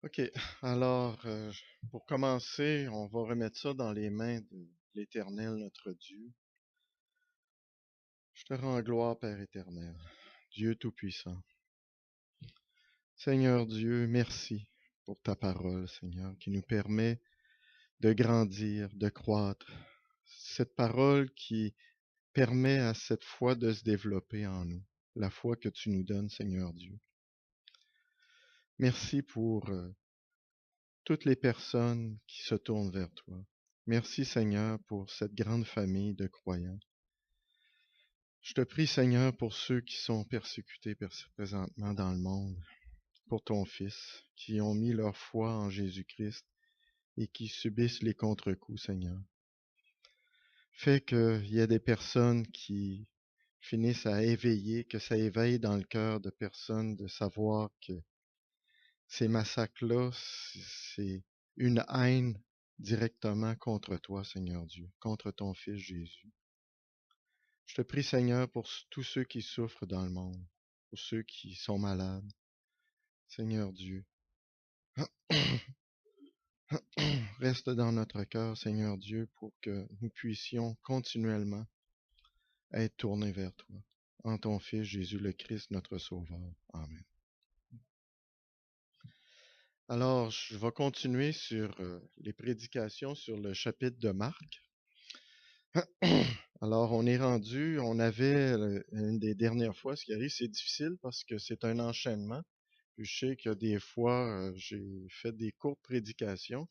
OK. Alors, pour commencer, on va remettre ça dans les mains de l'Éternel, notre Dieu. Je te rends gloire, Père éternel, Dieu Tout-Puissant. Seigneur Dieu, merci pour ta parole, Seigneur, qui nous permet de grandir, de croître. Cette parole qui permet à cette foi de se développer en nous, la foi que tu nous donnes, Seigneur Dieu. Merci pour toutes les personnes qui se tournent vers toi. Merci Seigneur pour cette grande famille de croyants. Je te prie Seigneur pour ceux qui sont persécutés présentement dans le monde, pour ton Fils, qui ont mis leur foi en Jésus-Christ et qui subissent les contre-coups, Seigneur. Fais qu'il y ait des personnes qui finissent à éveiller, que ça éveille dans le cœur de personnes de savoir que ces massacres-là, c'est une haine directement contre toi, Seigneur Dieu, contre ton Fils Jésus. Je te prie, Seigneur, pour tous ceux qui souffrent dans le monde, pour ceux qui sont malades. Seigneur Dieu, reste dans notre cœur, Seigneur Dieu, pour que nous puissions continuellement être tournés vers toi. En ton Fils Jésus le Christ, notre Sauveur. Amen. Alors, je vais continuer sur les prédications sur le chapitre de Marc. Alors, on est rendu, on avait une des dernières fois, ce qui arrive, c'est difficile parce que c'est un enchaînement. Puis je sais que des fois, j'ai fait des courtes prédications.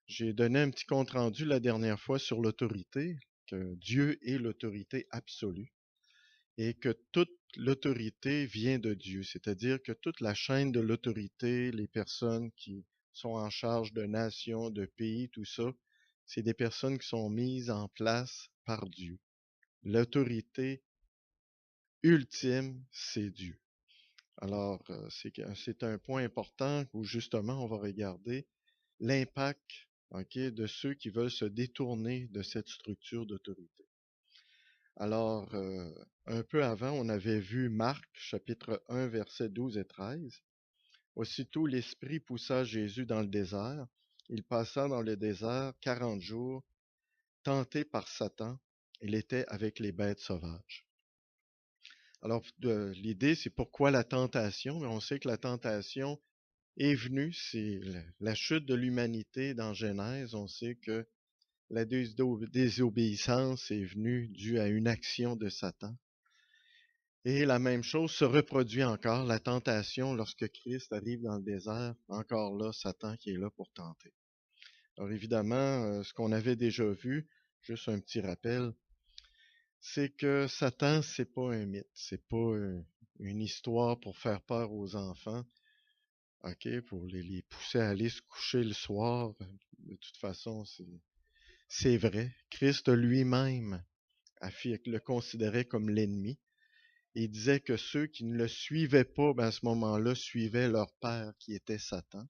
J'ai donné un petit compte-rendu la dernière fois sur l'autorité, que Dieu est l'autorité absolue et que toute l'autorité vient de Dieu, c'est-à-dire que toute la chaîne de l'autorité, les personnes qui sont en charge de nations, de pays, tout ça, c'est des personnes qui sont mises en place par Dieu. L'autorité ultime, c'est Dieu. Alors, c'est un point important où justement on va regarder l'impact, ok, de ceux qui veulent se détourner de cette structure d'autorité. Alors, un peu avant, on avait vu Marc, chapitre 1, versets 12 et 13. Aussitôt, l'Esprit poussa Jésus dans le désert. Il passa dans le désert 40 jours, tenté par Satan. Il était avec les bêtes sauvages. Alors, l'idée, c'est pourquoi la tentation? Mais on sait que la tentation est venue, c'est la chute de l'humanité dans Genèse. On sait que la désobéissance est venue due à une action de Satan. Et la même chose se reproduit encore, la tentation, lorsque Christ arrive dans le désert, encore là, Satan qui est là pour tenter. Alors évidemment, ce qu'on avait déjà vu, juste un petit rappel, c'est que Satan, c'est pas un mythe, c'est pas une histoire pour faire peur aux enfants, ok, pour les pousser à aller se coucher le soir. De toute façon, c'est vrai. Christ lui-même le considérait comme l'ennemi. Il disait que ceux qui ne le suivaient pas, ben à ce moment-là, suivaient leur père qui était Satan.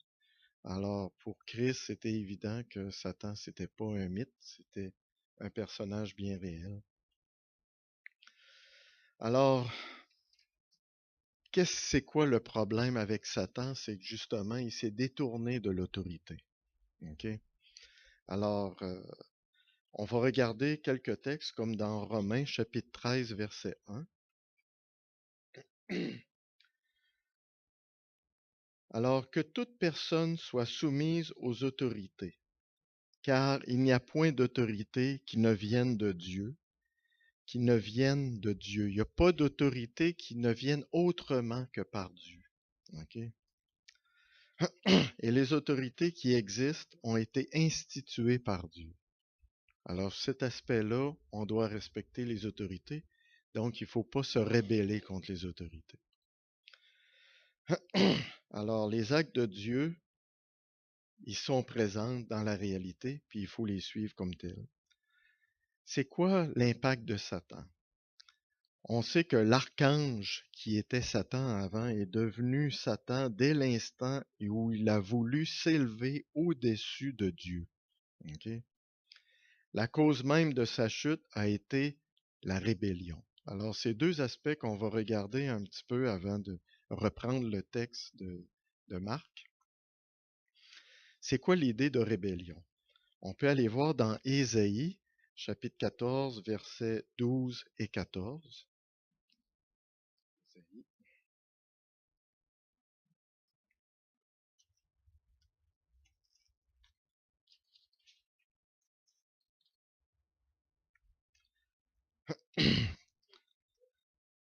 Alors, pour Christ, c'était évident que Satan, c'était pas un mythe, c'était un personnage bien réel. Alors, c'est quoi le problème avec Satan? C'est que justement, il s'est détourné de l'autorité. OK? Alors, on va regarder quelques textes comme dans Romains chapitre 13, verset 1. Alors que toute personne soit soumise aux autorités, car il n'y a point d'autorité qui ne vienne de Dieu, qui ne vienne de Dieu. Il n'y a pas d'autorité qui ne vienne autrement que par Dieu. OK? Et les autorités qui existent ont été instituées par Dieu. Alors, cet aspect-là, on doit respecter les autorités. Donc, il ne faut pas se rebeller contre les autorités. Alors, les actes de Dieu, ils sont présents dans la réalité, puis il faut les suivre comme tels. C'est quoi l'impact de Satan? On sait que l'archange qui était Satan avant est devenu Satan dès l'instant où il a voulu s'élever au-dessus de Dieu. Okay? La cause même de sa chute a été la rébellion. Alors, c'est deux aspects qu'on va regarder un petit peu avant de reprendre le texte de Marc. C'est quoi l'idée de rébellion? On peut aller voir dans Ésaïe, chapitre 14, versets 12 et 14.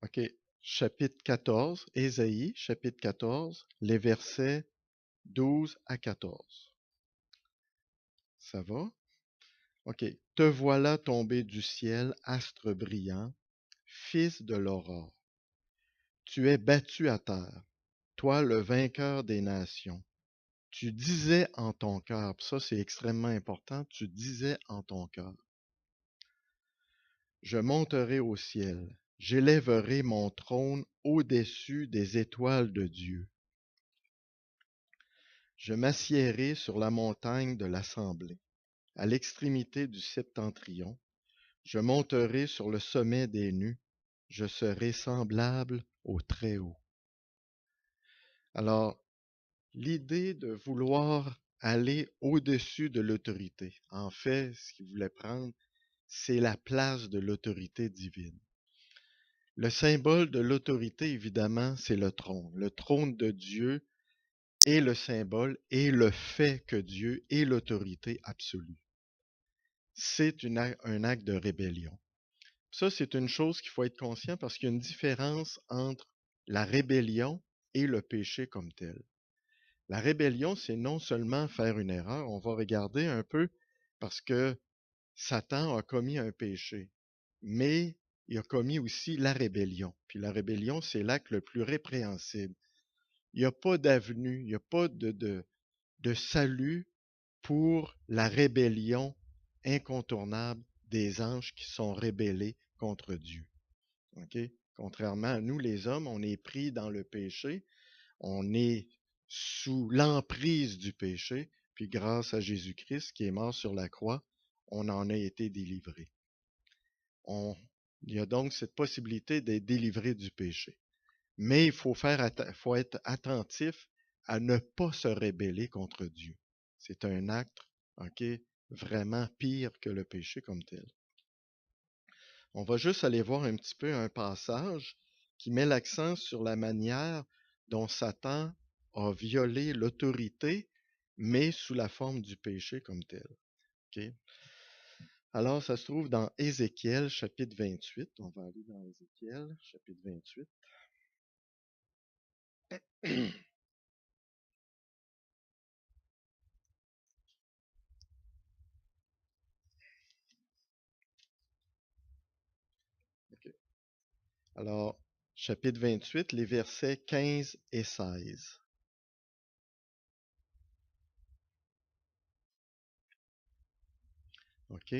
OK. Chapitre 14, Ésaïe, chapitre 14, les versets 12 à 14. Ça va? OK. Te voilà tombé du ciel, astre brillant, fils de l'aurore. Tu es battu à terre, toi le vainqueur des nations. Tu disais en ton cœur, puis ça c'est extrêmement important, tu disais en ton cœur, je monterai au ciel, j'élèverai mon trône au-dessus des étoiles de Dieu. Je m'assiérai sur la montagne de l'assemblée, à l'extrémité du septentrion. Je monterai sur le sommet des nues, je serai semblable au Très-Haut. Alors, l'idée de vouloir aller au-dessus de l'autorité, en fait, ce qu'il voulait prendre, c'est la place de l'autorité divine. Le symbole de l'autorité, évidemment, c'est le trône. Le trône de Dieu est le symbole et le fait que Dieu est l'autorité absolue. C'est un acte de rébellion. Ça, c'est une chose qu'il faut être conscient parce qu'il y a une différence entre la rébellion et le péché comme tel. La rébellion, c'est non seulement faire une erreur, on va regarder un peu parce que Satan a commis un péché, mais il a commis aussi la rébellion. Puis la rébellion, c'est l'acte le plus répréhensible. Il n'y a pas d'avenue, il n'y a pas de salut pour la rébellion incontournable des anges qui sont rébellés contre Dieu. Okay? Contrairement à nous, les hommes, on est pris dans le péché, on est sous l'emprise du péché, puis grâce à Jésus-Christ qui est mort sur la croix, on en a été délivré. Il y a donc cette possibilité d'être délivré du péché. Mais il faut être attentif à ne pas se rebeller contre Dieu. C'est un acte, ok, vraiment pire que le péché comme tel. On va juste aller voir un petit peu un passage qui met l'accent sur la manière dont Satan a violé l'autorité, mais sous la forme du péché comme tel. Okay? Alors, ça se trouve dans Ézéchiel, chapitre 28. On va aller dans Ézéchiel, chapitre 28. Okay. Alors, chapitre 28, les versets 15 et 16. OK?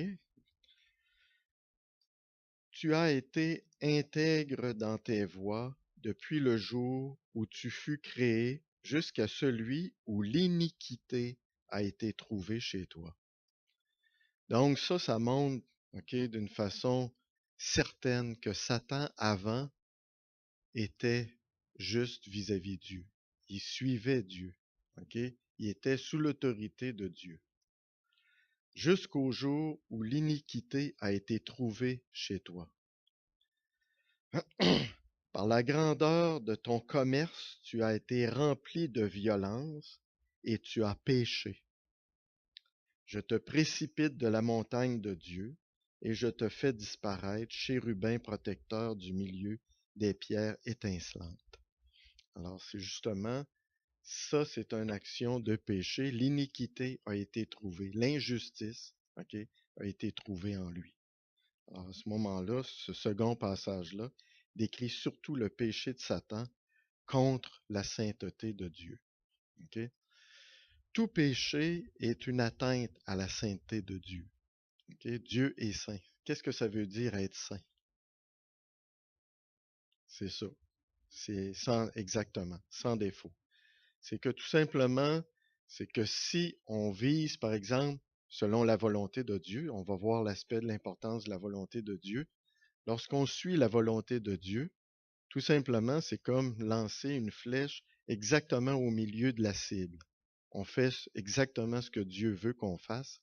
Tu as été intègre dans tes voies depuis le jour où tu fus créé jusqu'à celui où l'iniquité a été trouvée chez toi. Donc ça montre, OK, d'une façon certaine que Satan avant était juste vis-à-vis de Dieu. Il suivait Dieu, OK? Il était sous l'autorité de Dieu. Jusqu'au jour où l'iniquité a été trouvée chez toi. Par la grandeur de ton commerce, tu as été rempli de violence et tu as péché. Je te précipite de la montagne de Dieu et je te fais disparaître, chérubin protecteur du milieu des pierres étincelantes. Alors c'est justement ça, c'est une action de péché. L'iniquité a été trouvée, l'injustice, OK, a été trouvée en lui. Alors, à ce moment-là, ce second passage-là décrit surtout le péché de Satan contre la sainteté de Dieu. Okay? Tout péché est une atteinte à la sainteté de Dieu. Okay? Dieu est saint. Qu'est-ce que ça veut dire être saint? C'est ça. C'est exactement, sans défaut. C'est que tout simplement, c'est que si on vise, par exemple, selon la volonté de Dieu, on va voir l'aspect de l'importance de la volonté de Dieu. Lorsqu'on suit la volonté de Dieu, tout simplement, c'est comme lancer une flèche exactement au milieu de la cible. on fait exactement ce que Dieu veut qu'on fasse.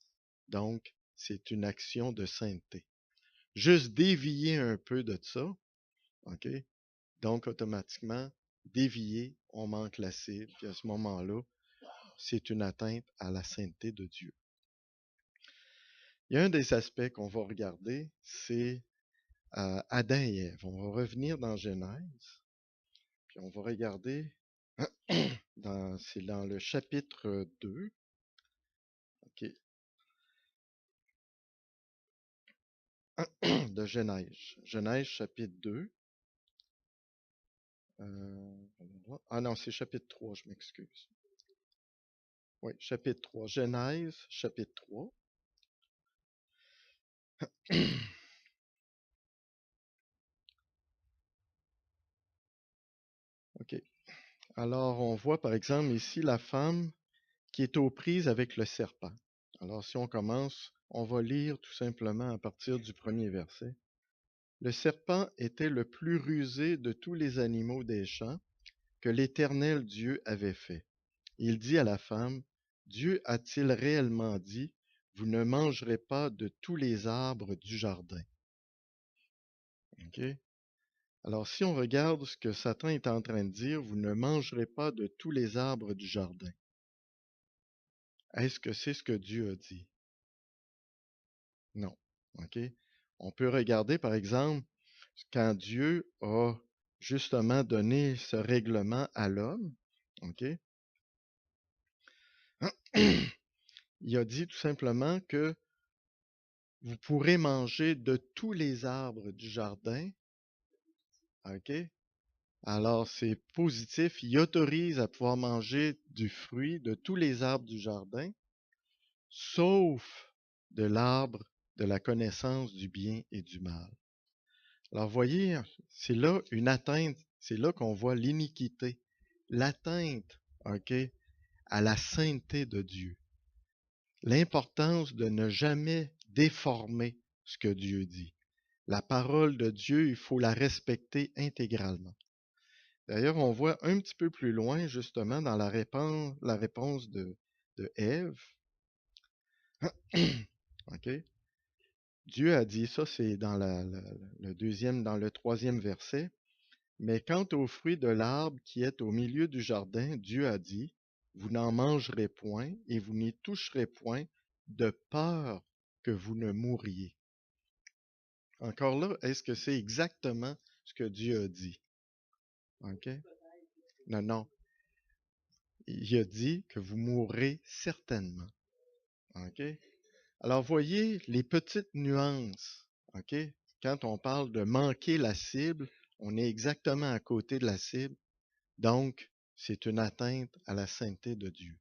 Donc, c'est une action de sainteté. Juste dévier un peu de ça, OK? Donc, automatiquement, dévier, on manque la cible, puis à ce moment-là, c'est une atteinte à la sainteté de Dieu. Il y a un des aspects qu'on va regarder, c'est Adam et Ève. On va revenir dans Genèse, puis on va regarder, c'est dans le chapitre 2, OK, de Genèse. Genèse chapitre 2. Ah non, c'est chapitre 3, je m'excuse. Oui, chapitre 3. Genèse, chapitre 3. OK. Alors, on voit par exemple ici la femme qui est aux prises avec le serpent. Alors, si on commence, on va lire tout simplement à partir du premier verset. Le serpent était le plus rusé de tous les animaux des champs que l'Éternel Dieu avait fait. Il dit à la femme, Dieu a-t-il réellement dit, vous ne mangerez pas de tous les arbres du jardin? OK? Alors, si on regarde ce que Satan est en train de dire, vous ne mangerez pas de tous les arbres du jardin. Est-ce que c'est ce que Dieu a dit? Non. OK? On peut regarder, par exemple, quand Dieu a justement donné ce règlement à l'homme, OK? Il a dit tout simplement que vous pourrez manger de tous les arbres du jardin, OK? Alors, c'est positif. Il autorise à pouvoir manger du fruit de tous les arbres du jardin, sauf de l'arbre de la connaissance du bien et du mal. Alors, voyez, c'est là une atteinte, c'est là qu'on voit l'iniquité, l'atteinte, OK, à la sainteté de Dieu. L'importance de ne jamais déformer ce que Dieu dit. La parole de Dieu, il faut la respecter intégralement. D'ailleurs, on voit un petit peu plus loin, justement, dans la réponse de Ève. OK? Dieu a dit, ça c'est dans dans le troisième verset. Mais quant au fruit de l'arbre qui est au milieu du jardin, Dieu a dit, vous n'en mangerez point et vous n'y toucherez point de peur que vous ne mouriez. Encore là, est-ce que c'est exactement ce que Dieu a dit? OK? Non, non. Il a dit que vous mourrez certainement. OK? Alors, voyez les petites nuances. OK? Quand on parle de manquer la cible, on est exactement à côté de la cible. Donc, c'est une atteinte à la sainteté de Dieu.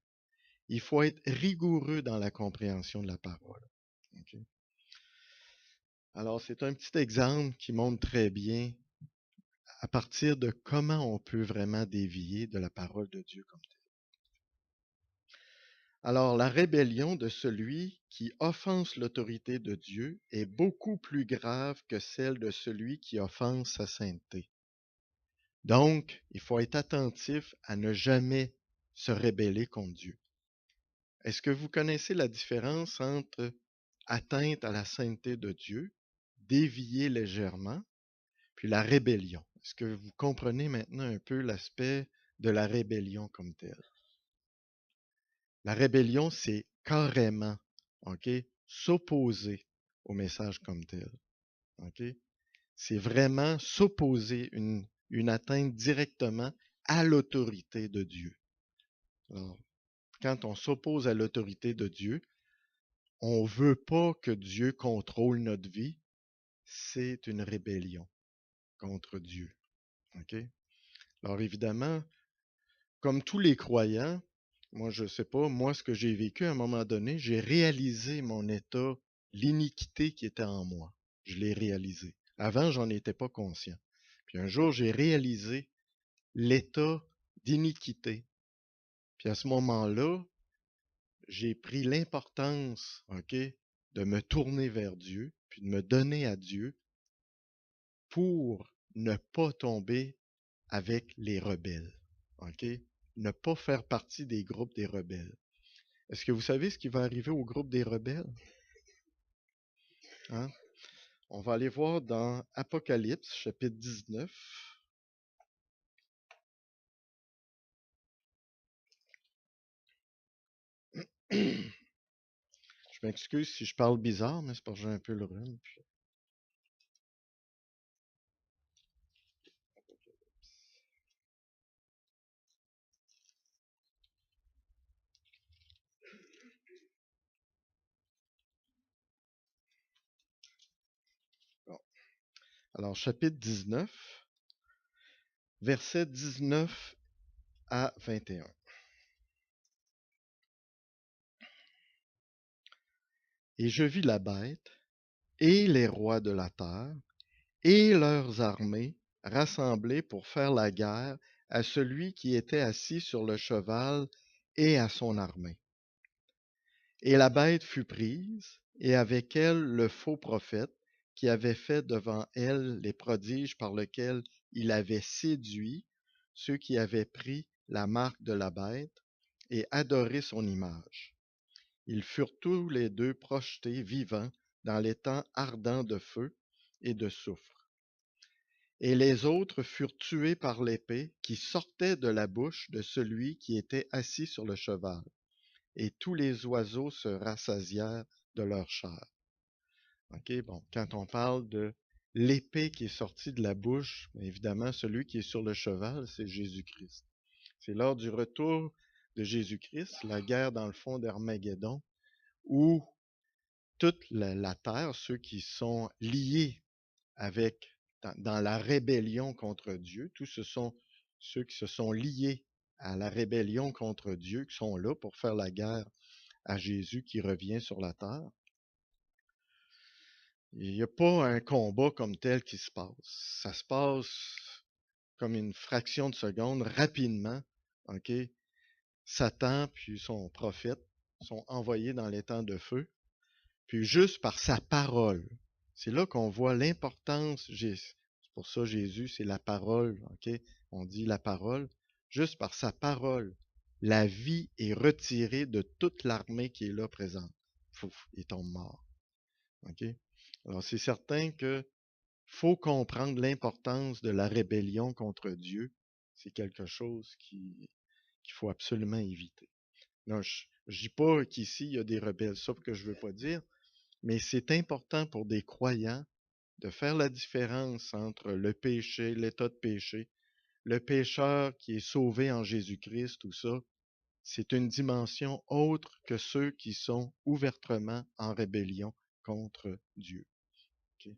Il faut être rigoureux dans la compréhension de la parole. OK? Alors, c'est un petit exemple qui montre très bien à partir de comment on peut vraiment dévier de la parole de Dieu comme telle. Alors, la rébellion de celui qui offense l'autorité de Dieu est beaucoup plus grave que celle de celui qui offense sa sainteté. Donc, il faut être attentif à ne jamais se rébeller contre Dieu. Est-ce que vous connaissez la différence entre atteinte à la sainteté de Dieu, dévier légèrement, puis la rébellion? Est-ce que vous comprenez maintenant un peu l'aspect de la rébellion comme telle? La rébellion, c'est carrément, OK, s'opposer au message comme tel. OK? C'est vraiment s'opposer, une atteinte directement à l'autorité de Dieu. Alors, quand on s'oppose à l'autorité de Dieu, on ne veut pas que Dieu contrôle notre vie. C'est une rébellion contre Dieu. OK? Alors évidemment, comme tous les croyants, moi je ne sais pas, moi ce que j'ai vécu à un moment donné, j'ai réalisé mon état, l'iniquité qui était en moi. Je l'ai réalisé. Avant, j'en étais pas conscient. Puis un jour, j'ai réalisé l'état d'iniquité. Puis à ce moment-là, j'ai pris l'importance, OK, de me tourner vers Dieu, puis de me donner à Dieu pour ne pas tomber avec les rebelles. OK? ne pas faire partie des groupes des rebelles. Est-ce que vous savez ce qui va arriver au groupe des rebelles? Hein? On va aller voir dans Apocalypse, chapitre 19. Je m'excuse si je parle bizarre, mais c'est parce que j'ai un peu le rhume. Bon. Alors, chapitre 19, versets 19 à 21. Et je vis la bête et les rois de la terre et leurs armées rassemblées pour faire la guerre à celui qui était assis sur le cheval et à son armée. Et la bête fut prise, et avec elle le faux prophète, qui avait fait devant elle les prodiges par lesquels il avait séduit ceux qui avaient pris la marque de la bête et adoré son image. Ils furent tous les deux projetés vivants dans l'étang ardent de feu et de soufre. Et les autres furent tués par l'épée qui sortait de la bouche de celui qui était assis sur le cheval. Et tous les oiseaux se rassasièrent de leur chair. OK, bon, quand on parle de l'épée qui est sortie de la bouche, évidemment, celui qui est sur le cheval, c'est Jésus-Christ. C'est lors du retour de Jésus-Christ, la guerre dans le fond d'Armageddon, où toute la terre, ceux qui sont liés avec, dans la rébellion contre Dieu, tous ce sont ceux qui se sont liés à la rébellion contre Dieu, qui sont là pour faire la guerre à Jésus qui revient sur la terre. Il n'y a pas un combat comme tel qui se passe. Ça se passe comme une fraction de seconde, rapidement. OK? Satan puis son prophète sont envoyés dans les temps de feu. Puis juste par sa parole. C'est là qu'on voit l'importance. C'est pour ça Jésus, c'est la parole. OK? On dit la parole. Juste par sa parole, la vie est retirée de toute l'armée qui est là présente. Pouf, ils tombent morts. OK? Alors, c'est certain que faut comprendre l'importance de la rébellion contre Dieu. C'est quelque chose qu'il faut absolument éviter. Non, je ne dis pas qu'ici, il y a des rebelles, ça que je veux pas dire, mais c'est important pour des croyants de faire la différence entre le péché, l'état de péché, le pécheur qui est sauvé en Jésus-Christ, tout ça, c'est une dimension autre que ceux qui sont ouvertement en rébellion contre Dieu. OK.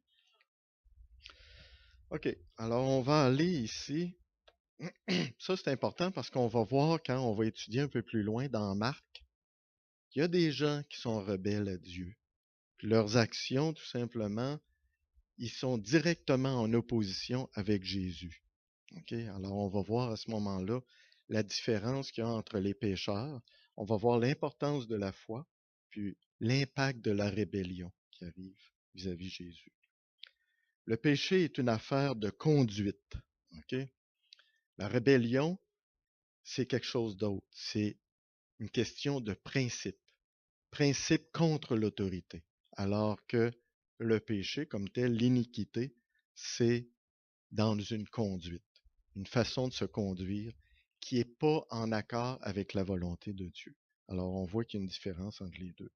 OK. Alors, on va aller ici. Ça, c'est important parce qu'on va voir quand on va étudier un peu plus loin dans Marc, qu'il y a des gens qui sont rebelles à Dieu. Puis leurs actions, tout simplement, ils sont directement en opposition avec Jésus. OK? Alors, on va voir à ce moment-là la différence qu'il y a entre les pécheurs. On va voir l'importance de la foi, puis l'impact de la rébellion qui arrive vis-à-vis Jésus. Le péché est une affaire de conduite. OK? La rébellion, c'est quelque chose d'autre. C'est une question de principe. Principe contre l'autorité. Alors que le péché, comme tel, l'iniquité, c'est dans une conduite, une façon de se conduire qui n'est pas en accord avec la volonté de Dieu. Alors on voit qu'il y a une différence entre les deux.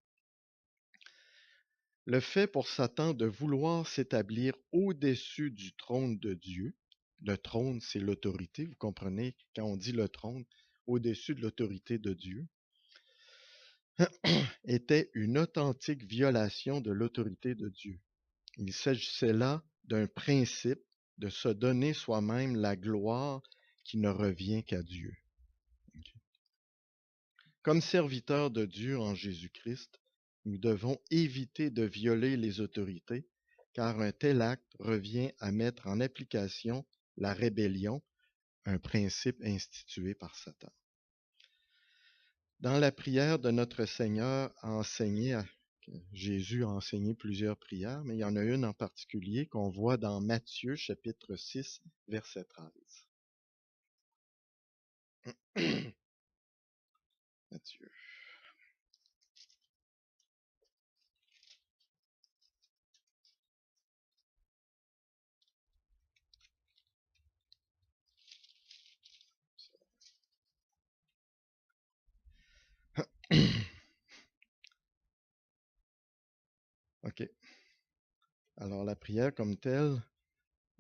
Le fait pour Satan de vouloir s'établir au-dessus du trône de Dieu, le trône c'est l'autorité, vous comprenez, quand on dit le trône, au-dessus de l'autorité de Dieu, était une authentique violation de l'autorité de Dieu. Il s'agissait là d'un principe de se donner soi-même la gloire qui ne revient qu'à Dieu. Comme serviteurs de Dieu en Jésus-Christ, nous devons éviter de violer les autorités, car un tel acte revient à mettre en application la rébellion, un principe institué par Satan. Dans la prière de notre Seigneur Jésus a enseigné plusieurs prières, mais il y en a une en particulier qu'on voit dans Matthieu chapitre 6, verset 13. Matthieu. OK. Alors, la prière comme telle,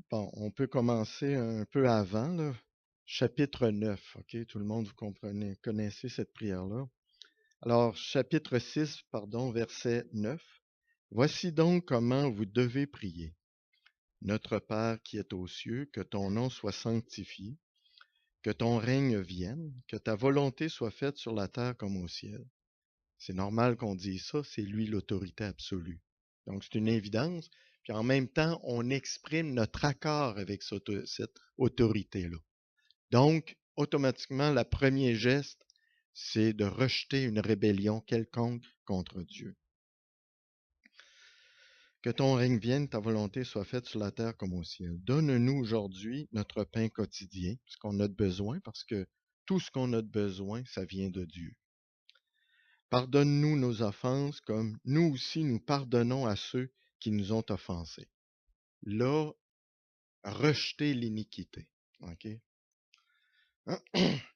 bon, on peut commencer un peu avant, là. Chapitre 9, OK? Tout le monde, vous comprenez, connaissez cette prière-là. Alors, chapitre 6, pardon, verset 9. Voici donc comment vous devez prier. Notre Père qui est aux cieux, que ton nom soit sanctifié, que ton règne vienne, que ta volonté soit faite sur la terre comme au ciel. C'est normal qu'on dise ça, c'est lui l'autorité absolue. Donc, c'est une évidence. Puis en même temps, on exprime notre accord avec cette autorité-là. Donc, automatiquement, le premier geste, c'est de rejeter une rébellion quelconque contre Dieu. Que ton règne vienne, ta volonté soit faite sur la terre comme au ciel. Donne-nous aujourd'hui notre pain quotidien, ce qu'on a de besoin, parce que tout ce qu'on a de besoin, ça vient de Dieu. Pardonne-nous nos offenses comme nous aussi nous pardonnons à ceux qui nous ont offensés. Là, rejeter l'iniquité. OK?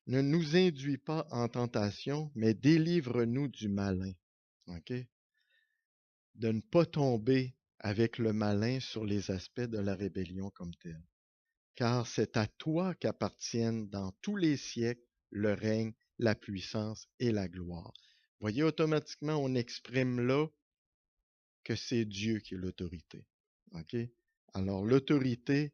Ne nous induis pas en tentation, mais délivre-nous du malin. OK? De ne pas tomber avec le malin sur les aspects de la rébellion comme telle. Car c'est à toi qu'appartiennent dans tous les siècles le règne, la puissance et la gloire. Voyez, automatiquement, on exprime là que c'est Dieu qui est l'autorité. OK? Alors, l'autorité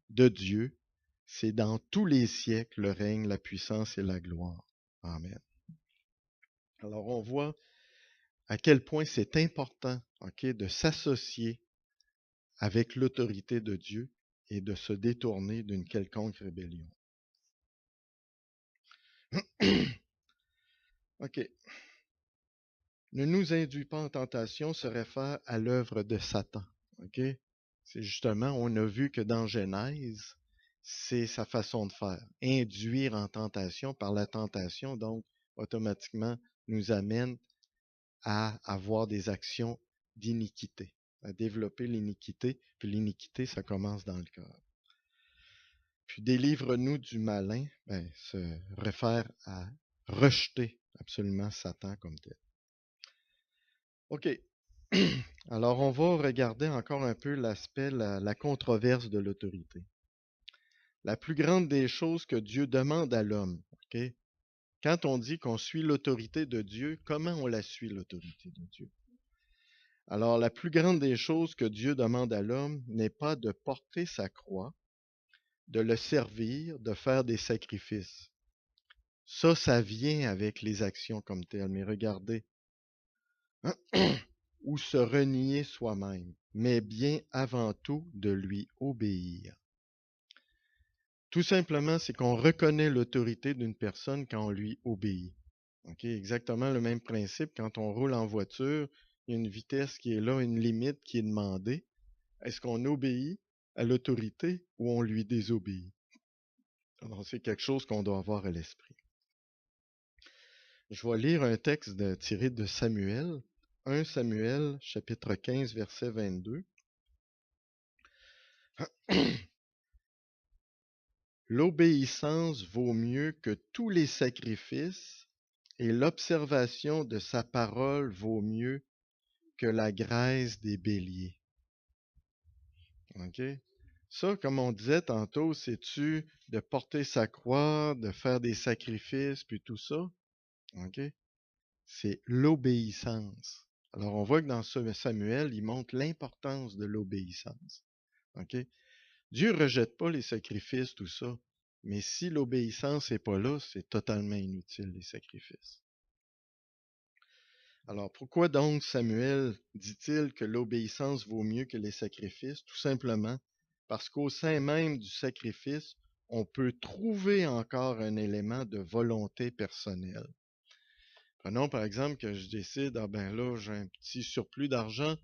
de Dieu, c'est dans tous les siècles le règne, la puissance et la gloire. Amen. Alors, on voit à quel point c'est important, OK, de s'associer avec l'autorité de Dieu et de se détourner d'une quelconque rébellion. OK. Ne nous induis pas en tentation se réfère à l'œuvre de Satan. OK? C'est justement, on a vu que dans Genèse, c'est sa façon de faire. Induire en tentation par la tentation, donc, automatiquement, nous amène à avoir des actions d'iniquité, à développer l'iniquité. Puis l'iniquité, ça commence dans le cœur. Puis délivre-nous du malin, se réfère à rejeter absolument Satan comme tel. OK. Alors, on va regarder encore un peu l'aspect, la controverse de l'autorité. La plus grande des choses que Dieu demande à l'homme, OK? Quand on dit qu'on suit l'autorité de Dieu, comment on la suit, l'autorité de Dieu? Alors, la plus grande des choses que Dieu demande à l'homme n'est pas de porter sa croix, de le servir, de faire des sacrifices. Ça vient avec les actions comme telles. Mais regardez, ou se renier soi-même, mais bien avant tout de lui obéir. Tout simplement, c'est qu'on reconnaît l'autorité d'une personne quand on lui obéit. OK? Exactement le même principe quand on roule en voiture, il y a une vitesse qui est là, une limite qui est demandée. Est-ce qu'on obéit à l'autorité ou on lui désobéit? Alors, c'est quelque chose qu'on doit avoir à l'esprit. Je vais lire un texte tiré de Samuel, 1 Samuel, chapitre 15, verset 22. L'obéissance vaut mieux que tous les sacrifices et l'observation de sa parole vaut mieux que la graisse des béliers. OK? Ça, comme on disait tantôt, c'est-tu de porter sa croix, de faire des sacrifices, puis tout ça? OK? C'est l'obéissance. Alors, on voit que dans Samuel, il montre l'importance de l'obéissance. OK? Dieu ne rejette pas les sacrifices, tout ça. Mais si l'obéissance n'est pas là, c'est totalement inutile, les sacrifices. Alors, pourquoi donc Samuel dit-il que l'obéissance vaut mieux que les sacrifices? Tout simplement parce qu'au sein même du sacrifice, on peut trouver encore un élément de volonté personnelle. Prenons par exemple que je décide, ah ben là, j'ai un petit surplus d'argent,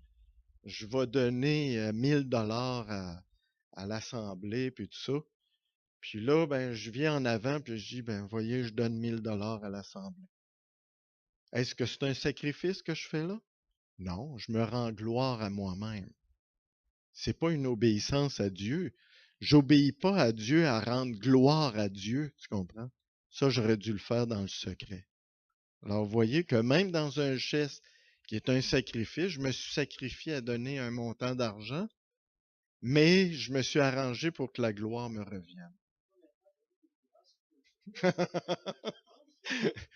je vais donner 1000 dollars à l'Assemblée, puis tout ça. Puis là, ben, je viens en avant, puis je dis, ben, voyez, je donne 1000 $ à l'Assemblée. Est-ce que c'est un sacrifice que je fais là? Non, je me rends gloire à moi-même. C'est pas une obéissance à Dieu. J'obéis pas à Dieu à rendre gloire à Dieu, tu comprends? Ça, j'aurais dû le faire dans le secret. Alors, vous voyez que même dans un geste qui est un sacrifice, je me suis sacrifié à donner un montant d'argent, mais je me suis arrangé pour que la gloire me revienne.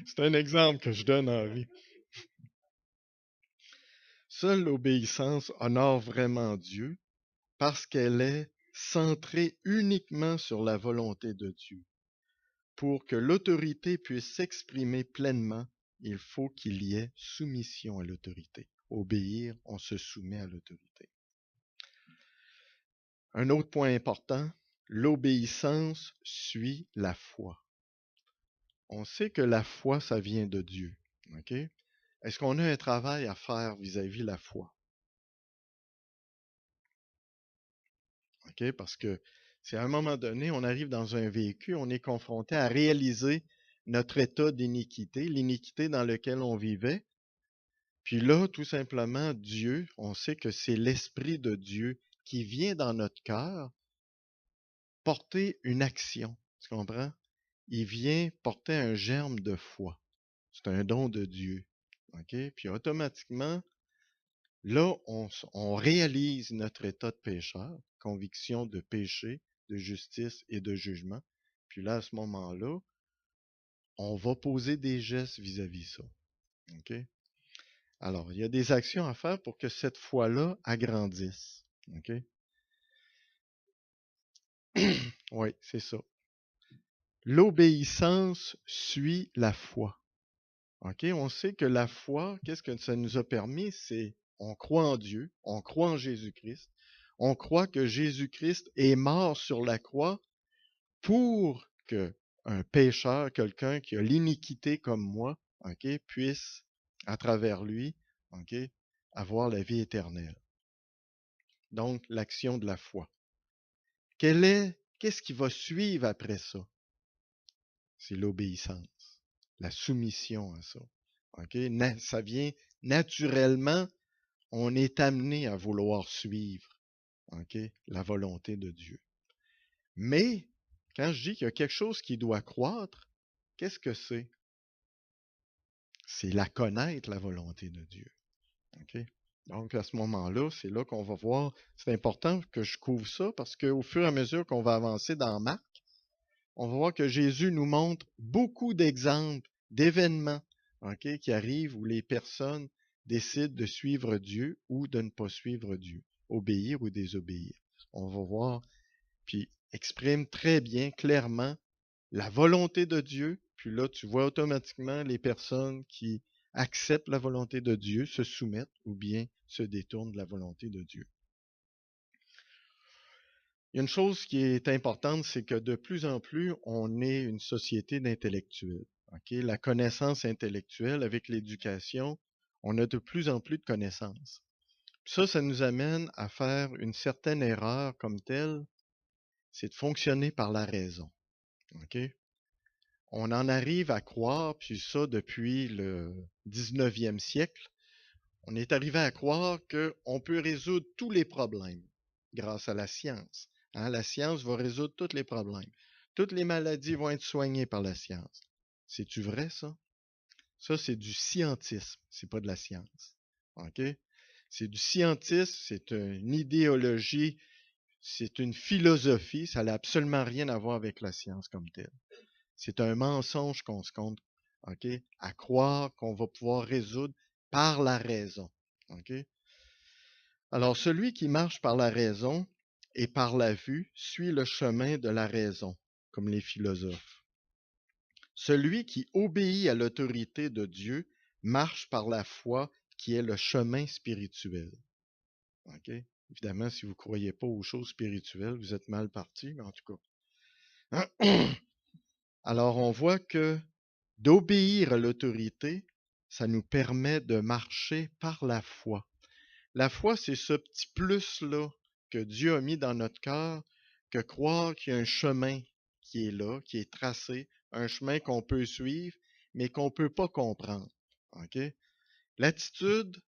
C'est un exemple que je donne en vie. Seule l'obéissance honore vraiment Dieu parce qu'elle est centrée uniquement sur la volonté de Dieu. Pour que l'autorité puisse s'exprimer pleinement, il faut qu'il y ait soumission à l'autorité. Obéir, on se soumet à l'autorité. Un autre point important, l'obéissance suit la foi. On sait que la foi, ça vient de Dieu. OK? Est-ce qu'on a un travail à faire vis-à-vis la foi? OK? Parce que c'est à un moment donné, on arrive dans un vécu, on est confronté à réaliser notre état d'iniquité, l'iniquité dans laquelle on vivait. Puis là, tout simplement, Dieu, on sait que c'est l'Esprit de Dieu qui vient dans notre cœur porter une action. Tu comprends? Il vient porter un germe de foi. C'est un don de Dieu. OK? Puis automatiquement, là, on réalise notre état de pécheur, conviction de péché, de justice et de jugement. Puis là, à ce moment-là, on va poser des gestes vis-à-vis ça. OK? Alors, il y a des actions à faire pour que cette foi-là agrandisse. OK? Oui, c'est ça. L'obéissance suit la foi. OK? On sait que la foi, qu'est-ce que ça nous a permis? C'est on croit en Dieu, on croit en Jésus-Christ, on croit que Jésus-Christ est mort sur la croix pour que un pécheur, quelqu'un qui a l'iniquité comme moi, OK, puisse, à travers lui, OK, avoir la vie éternelle. Donc, l'action de la foi. Qu'est-ce qui va suivre après ça? C'est l'obéissance, la soumission à ça. OK? Ça vient naturellement, on est amené à vouloir suivre, OK, la volonté de Dieu. Mais, quand je dis qu'il y a quelque chose qui doit croître, qu'est-ce que c'est? C'est la connaître, la volonté de Dieu. OK? Donc, à ce moment-là, c'est là qu'on va voir, c'est important que je couvre ça parce qu'au fur et à mesure qu'on va avancer dans Marc, on va voir que Jésus nous montre beaucoup d'exemples, d'événements, OK, qui arrivent où les personnes décident de suivre Dieu ou de ne pas suivre Dieu, obéir ou désobéir. On va voir, puis exprime très bien, clairement, la volonté de Dieu. Puis là, tu vois automatiquement les personnes qui acceptent la volonté de Dieu, se soumettent ou bien se détournent de la volonté de Dieu. Il y a une chose qui est importante, c'est que de plus en plus, on est une société d'intellectuels. Okay? La connaissance intellectuelle, avec l'éducation, on a de plus en plus de connaissances. Ça nous amène à faire une certaine erreur comme telle, c'est de fonctionner par la raison. Okay? On en arrive à croire, puis ça depuis le 19e siècle, on est arrivé à croire qu'on peut résoudre tous les problèmes grâce à la science. Hein, la science va résoudre tous les problèmes. Toutes les maladies vont être soignées par la science. C'est-tu vrai, ça? Ça, c'est du scientisme, c'est pas de la science. OK? C'est du scientisme, c'est une idéologie, c'est une philosophie, ça n'a absolument rien à voir avec la science comme telle. C'est un mensonge qu'on se compte, OK? À croire qu'on va pouvoir résoudre par la raison. OK? Alors, celui qui marche par la raison et par la vue suit le chemin de la raison, comme les philosophes. Celui qui obéit à l'autorité de Dieu marche par la foi qui est le chemin spirituel. OK? Évidemment, si vous ne croyez pas aux choses spirituelles, vous êtes mal parti, mais en tout cas. Alors, on voit que d'obéir à l'autorité, ça nous permet de marcher par la foi. La foi, c'est ce petit plus-là que Dieu a mis dans notre cœur, que croire qu'il y a un chemin qui est là, qui est tracé, un chemin qu'on peut suivre, mais qu'on ne peut pas comprendre. OK? L'attitude,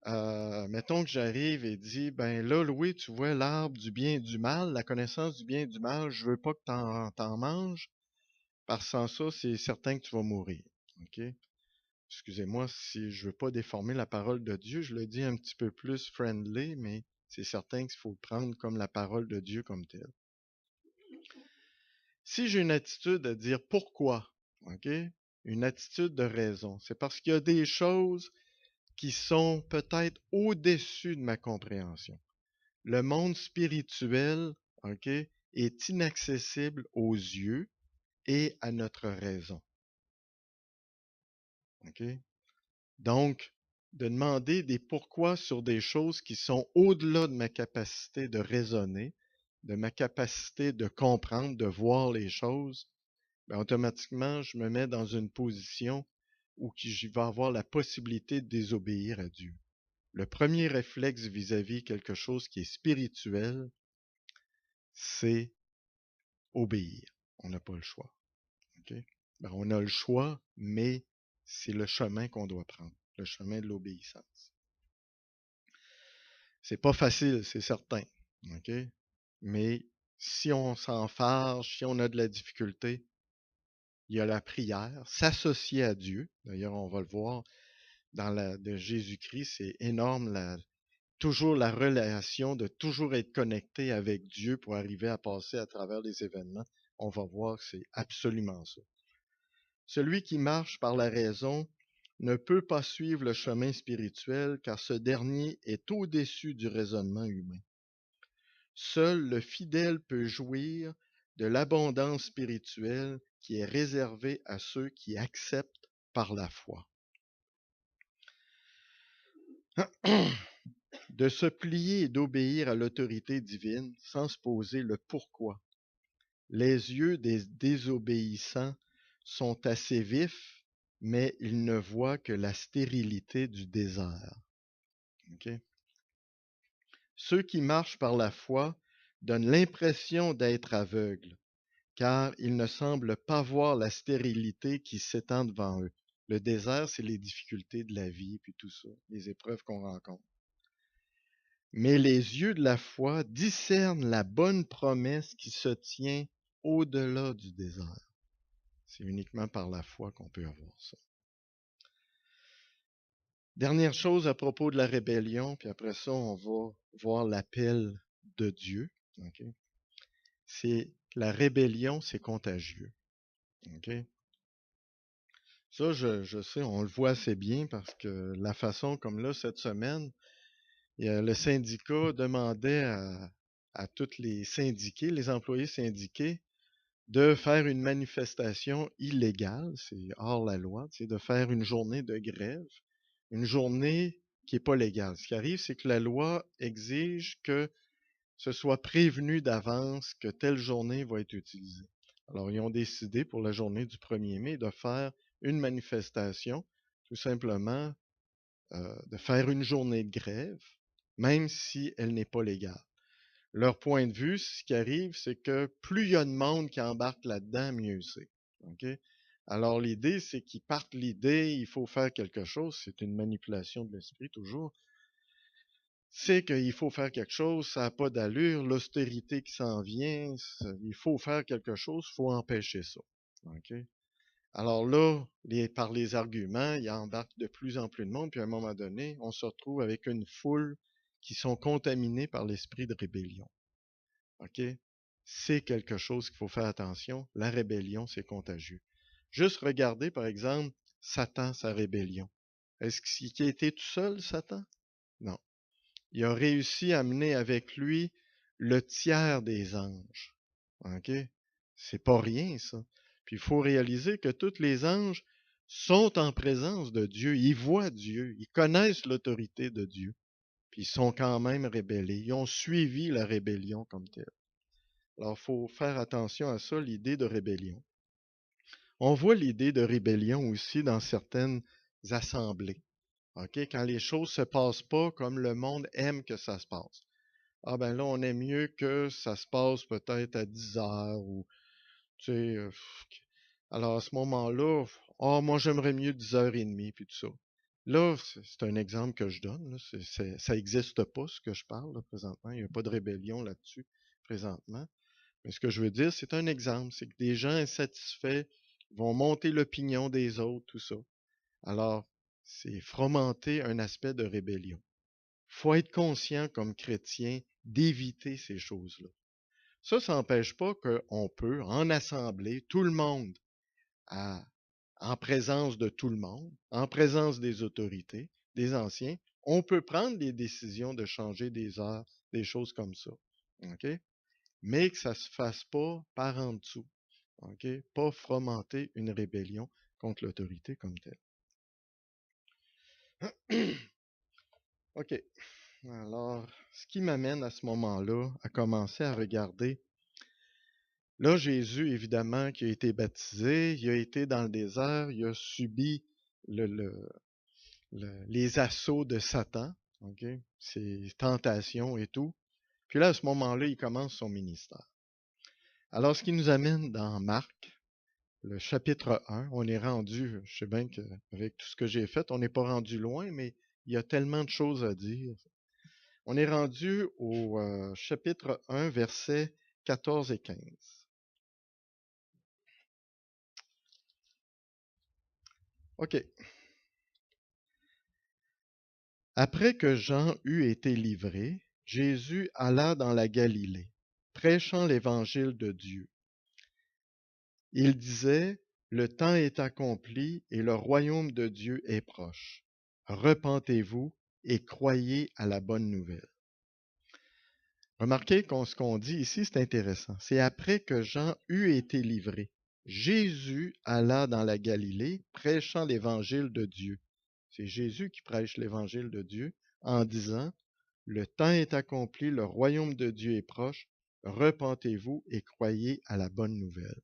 mettons que j'arrive et dis, ben là, Louis, tu vois l'arbre du bien et du mal, la connaissance du bien et du mal, je veux pas que t'en manges, parce que sans ça, c'est certain que tu vas mourir. OK? Excusez-moi si je veux pas déformer la parole de Dieu, je le dis un petit peu plus friendly, mais c'est certain qu'il faut le prendre comme la parole de Dieu comme telle. Si j'ai une attitude à dire pourquoi, OK? Une attitude de raison, c'est parce qu'il y a des choses qui sont peut-être au-dessus de ma compréhension. Le monde spirituel, OK, est inaccessible aux yeux et à notre raison. OK? Donc, de demander des pourquoi sur des choses qui sont au-delà de ma capacité de raisonner, de ma capacité de comprendre, de voir les choses, ben, automatiquement, je me mets dans une position où je vais avoir la possibilité de désobéir à Dieu. Le premier réflexe vis-à-vis quelque chose qui est spirituel, c'est obéir. On n'a pas le choix. Okay? Ben, on a le choix, mais c'est le chemin qu'on doit prendre, le chemin de l'obéissance. C'est pas facile, c'est certain. Okay? Mais si on s'enfarge, si on a de la difficulté, il y a la prière, s'associer à Dieu. D'ailleurs, on va le voir dans la de Jésus-Christ, c'est énorme, toujours la relation, de toujours être connecté avec Dieu pour arriver à passer à travers les événements. On va voir que c'est absolument ça. Celui qui marche par la raison ne peut pas suivre le chemin spirituel car ce dernier est au-dessus du raisonnement humain. Seul le fidèle peut jouir de l'abondance spirituelle qui est réservée à ceux qui acceptent par la foi. De se plier et d'obéir à l'autorité divine sans se poser le pourquoi. Les yeux des désobéissants sont assez vifs, mais ils ne voient que la stérilité du désert. Okay? Ceux qui marchent par la foi donnent l'impression d'être aveugles, car ils ne semblent pas voir la stérilité qui s'étend devant eux. Le désert, c'est les difficultés de la vie, puis tout ça, les épreuves qu'on rencontre. Mais les yeux de la foi discernent la bonne promesse qui se tient au-delà du désert. C'est uniquement par la foi qu'on peut avoir ça. Dernière chose à propos de la rébellion, puis après ça, on va voir l'appel de Dieu. Okay? C'est la rébellion, c'est contagieux. Okay? Ça, je sais, on le voit assez bien parce que la façon comme là, cette semaine, le syndicat demandait à tous les syndiqués, les employés syndiqués, de faire une manifestation illégale, c'est hors la loi, c'est de faire une journée de grève, une journée qui n'est pas légale. Ce qui arrive, c'est que la loi exige que ce soit prévenu d'avance que telle journée va être utilisée. Alors, ils ont décidé pour la journée du 1er mai de faire une manifestation, tout simplement de faire une journée de grève, même si elle n'est pas légale. Leur point de vue, ce qui arrive, c'est que plus il y a de monde qui embarque là-dedans, mieux c'est. Okay? Alors l'idée, c'est qu'ils partent l'idée, il faut faire quelque chose, c'est une manipulation de l'esprit toujours, c'est qu'il faut faire quelque chose, ça n'a pas d'allure, l'austérité qui s'en vient, il faut faire quelque chose, il faut empêcher ça. Okay? Alors là, par les arguments, il embarque de plus en plus de monde, puis à un moment donné, on se retrouve avec une foule qui sont contaminés par l'esprit de rébellion. OK? C'est quelque chose qu'il faut faire attention. La rébellion, c'est contagieux. Juste regarder, par exemple, Satan, sa rébellion. Est-ce qu'il a été tout seul, Satan? Non. Il a réussi à mener avec lui le tiers des anges. OK? C'est pas rien, ça. Puis il faut réaliser que tous les anges sont en présence de Dieu. Ils voient Dieu. Ils connaissent l'autorité de Dieu. Puis ils sont quand même rébellés. Ils ont suivi la rébellion comme telle. Alors, il faut faire attention à ça, l'idée de rébellion. On voit l'idée de rébellion aussi dans certaines assemblées. Okay? Quand les choses ne se passent pas comme le monde aime que ça se passe. Ah ben là, on est mieux que ça se passe peut-être à 10 heures ou Tu sais, alors à ce moment-là, ah, moi j'aimerais mieux 10h30, puis tout ça. Là, c'est un exemple que je donne, là. Ça n'existe pas, ce que je parle là, présentement. Il n'y a pas de rébellion là-dessus présentement. Mais ce que je veux dire, c'est un exemple. C'est que des gens insatisfaits vont monter l'opinion des autres, tout ça. Alors, c'est fomenter un aspect de rébellion. Faut être conscient comme chrétien d'éviter ces choses-là. Ça n'empêche pas qu'on peut, en assemblée, tout le monde, à- en présence de tout le monde, en présence des autorités, des anciens, on peut prendre des décisions de changer des heures, des choses comme ça. OK? Mais que ça ne se fasse pas par en dessous. OK? Pas fomenter une rébellion contre l'autorité comme telle. OK. Alors, ce qui m'amène à ce moment-là à commencer à regarder. Là, Jésus, évidemment, qui a été baptisé, il a été dans le désert, il a subi le, le- les assauts de Satan, OK? Ses tentations et tout. Puis là, à ce moment-là, il commence son ministère. Alors, ce qui nous amène dans Marc, le chapitre 1, on est rendu, je sais bien qu'avec tout ce que j'ai fait, on n'est pas rendu loin, mais il y a tellement de choses à dire. On est rendu au chapitre 1, versets 14 et 15. OK. Après que Jean eut été livré, Jésus alla dans la Galilée, prêchant l'évangile de Dieu. Il disait, le temps est accompli et le royaume de Dieu est proche. Repentez-vous et croyez à la bonne nouvelle. Remarquez ce qu'on dit ici, c'est intéressant. C'est après que Jean eut été livré. Jésus alla dans la Galilée, prêchant l'évangile de Dieu. C'est Jésus qui prêche l'évangile de Dieu en disant, le temps est accompli, le royaume de Dieu est proche, repentez-vous et croyez à la bonne nouvelle.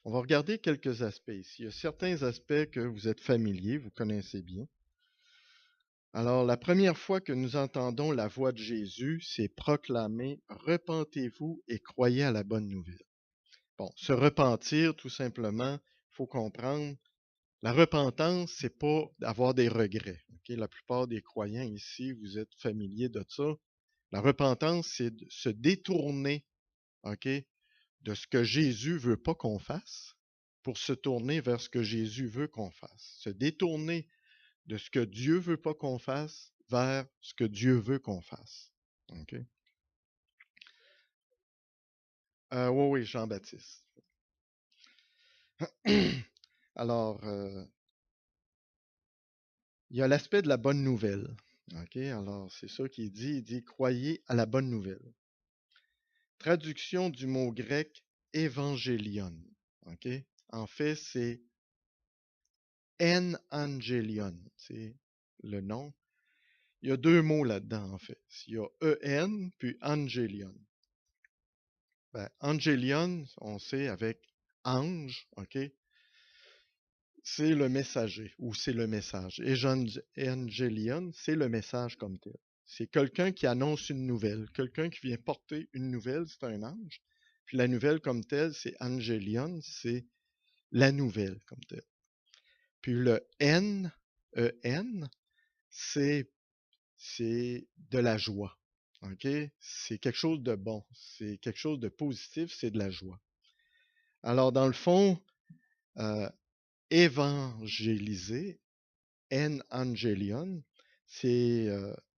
On va regarder quelques aspects ici. Il y a certains aspects que vous êtes familiers, vous connaissez bien. Alors, la première fois que nous entendons la voix de Jésus, c'est proclamer repentez-vous et croyez à la bonne nouvelle. Bon, se repentir, tout simplement, il faut comprendre, la repentance, c'est pas d'avoir des regrets. Okay? La plupart des croyants ici, vous êtes familiers de ça. La repentance, c'est de se détourner, OK, de ce que Jésus veut pas qu'on fasse pour se tourner vers ce que Jésus veut qu'on fasse. Se détourner de ce que Dieu veut pas qu'on fasse vers ce que Dieu veut qu'on fasse. OK? Oui, oui, Jean-Baptiste. Alors, il y a l'aspect de la bonne nouvelle. OK? Alors, c'est ça qu'il dit. Il dit croyez à la bonne nouvelle. Traduction du mot grec évangélion. OK? En fait, c'est en angelion. C'est le nom. Il y a deux mots là-dedans, en fait. Il y a en puis angelion. Ben, angelion, on sait avec ange, OK? C'est le messager ou c'est le message. Et angelion, c'est le message comme tel. C'est quelqu'un qui annonce une nouvelle, quelqu'un qui vient porter une nouvelle, c'est un ange. Puis la nouvelle comme telle, c'est angelion, c'est la nouvelle comme telle. Puis le N, E-N, c'est de la joie. OK? C'est quelque chose de bon. C'est quelque chose de positif, c'est de la joie. Alors, dans le fond, euh, évangéliser, en angelion, c'est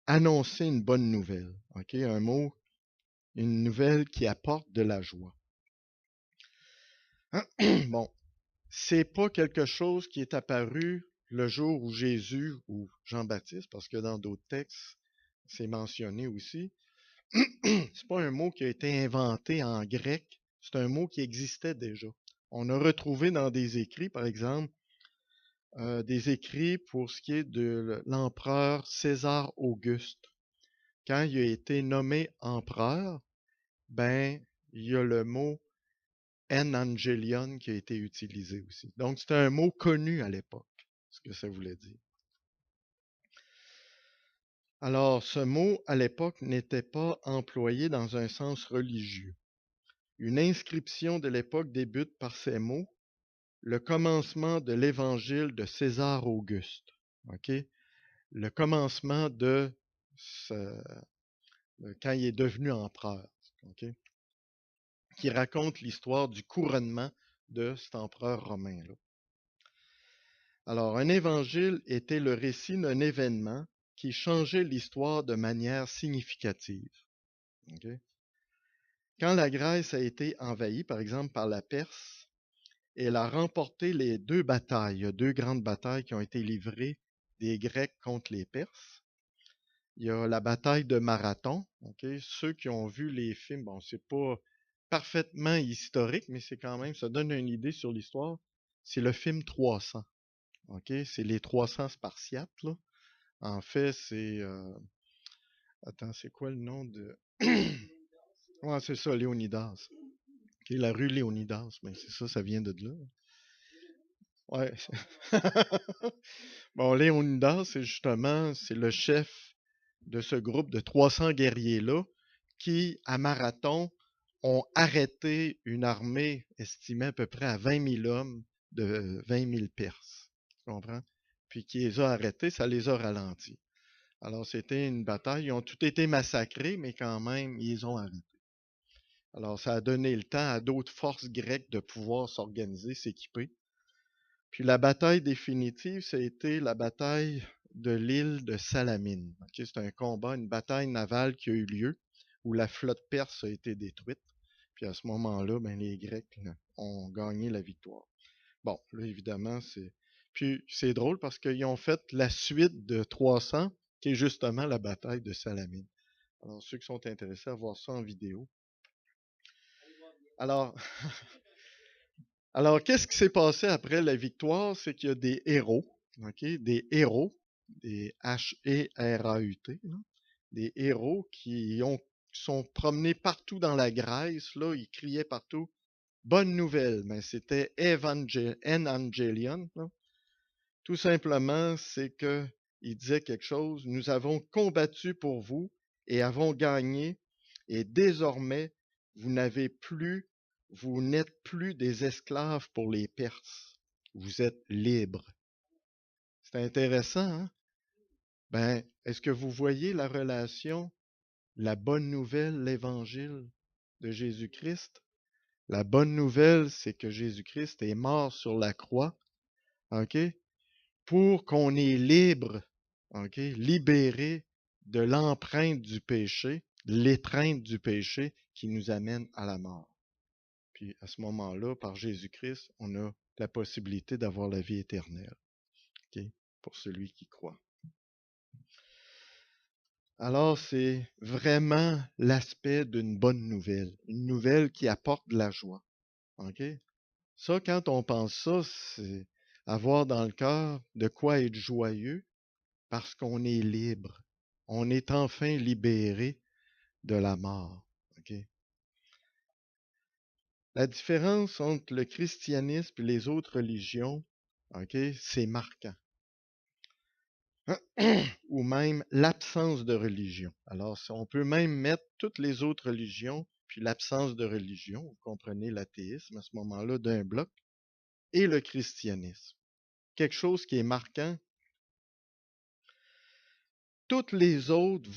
annoncer une bonne nouvelle. OK? Un mot, une nouvelle qui apporte de la joie. Bon, c'est pas quelque chose qui est apparu le jour où Jésus ou Jean-Baptiste, parce que dans d'autres textes, c'est mentionné aussi. C'est pas un mot qui a été inventé en grec, c'est un mot qui existait déjà. On a retrouvé dans des écrits, par exemple, des écrits pour ce qui est de l'empereur César Auguste. Quand il a été nommé empereur, ben, il y a le mot en angelion qui a été utilisé aussi. Donc, c'était un mot connu à l'époque, ce que ça voulait dire. Alors, ce mot, à l'époque, n'était pas employé dans un sens religieux. Une inscription de l'époque débute par ces mots, le commencement de l'évangile de César Auguste. OK? Le commencement de ce- quand il est devenu empereur. OK? Qui raconte l'histoire du couronnement de cet empereur romain-là. Alors, un évangile était le récit d'un événement qui changeait l'histoire de manière significative. OK? Quand la Grèce a été envahie, par exemple, par la Perse, elle a remporté les deux batailles. Il y a deux grandes batailles qui ont été livrées des Grecs contre les Perses. Il y a la bataille de Marathon. OK? Ceux qui ont vu les films, bon, c'est pas parfaitement historique, mais c'est quand même, ça donne une idée sur l'histoire. C'est le film 300. OK? C'est les 300 Spartiates, là. En fait, c'est... attends, c'est quoi le nom de... ouais, c'est ça, Léonidas. OK, la rue Léonidas, mais c'est ça, ça vient de là. Ouais. Bon, Léonidas, c'est justement, c'est le chef de ce groupe de 300 guerriers-là qui, à Marathon, ont arrêté une armée estimée à peu près à 20 000 hommes de 20 000 Perses. Tu comprends? Puis qui les a arrêtés, ça les a ralentis. Alors, c'était une bataille. Ils ont tous été massacrés, mais quand même, ils les ont arrêtés. Alors, ça a donné le temps à d'autres forces grecques de pouvoir s'organiser, s'équiper. Puis la bataille définitive, ça a été la bataille de l'île de Salamine. Okay, c'est un combat, une bataille navale qui a eu lieu où la flotte perse a été détruite. Puis à ce moment-là, ben, les Grecs là, ont gagné la victoire. Bon, là, évidemment, c'est... Puis c'est drôle parce qu'ils ont fait la suite de 300, qui est justement la bataille de Salamine. Alors, ceux qui sont intéressés à voir ça en vidéo. Alors, Alors, qu'est-ce qui s'est passé après la victoire? C'est qu'il y a des héros, OK? Des héros, des H-E-R-A-U-T, là, des héros qui sont promenés partout dans la Grèce, là, ils criaient partout bonne nouvelle, mais c'était Evangelion, là. Tout simplement, c'est que il disait quelque chose, nous avons combattu pour vous et avons gagné, et désormais, vous n'avez plus, vous n'êtes plus des esclaves pour les Perses. Vous êtes libres. C'est intéressant, hein? Ben, est-ce que vous voyez la relation, la bonne nouvelle, l'évangile de Jésus-Christ? La bonne nouvelle, c'est que Jésus-Christ est mort sur la croix, OK? Pour qu'on est libre, OK, libéré de l'empreinte du péché, l'étreinte du péché qui nous amène à la mort. Puis à ce moment-là, par Jésus-Christ, on a la possibilité d'avoir la vie éternelle, OK, pour celui qui croit. Alors, c'est vraiment l'aspect d'une bonne nouvelle, une nouvelle qui apporte de la joie, OK? Ça, quand on pense ça, c'est avoir dans le cœur de quoi être joyeux, parce qu'on est libre. On est enfin libéré de la mort. OK? La différence entre le christianisme et les autres religions, OK, c'est marquant. Ou même l'absence de religion. Alors, on peut même mettre toutes les autres religions, puis l'absence de religion, vous comprenez l'athéisme à ce moment-là, d'un bloc, et le christianisme. Quelque chose qui est marquant, toutes les autres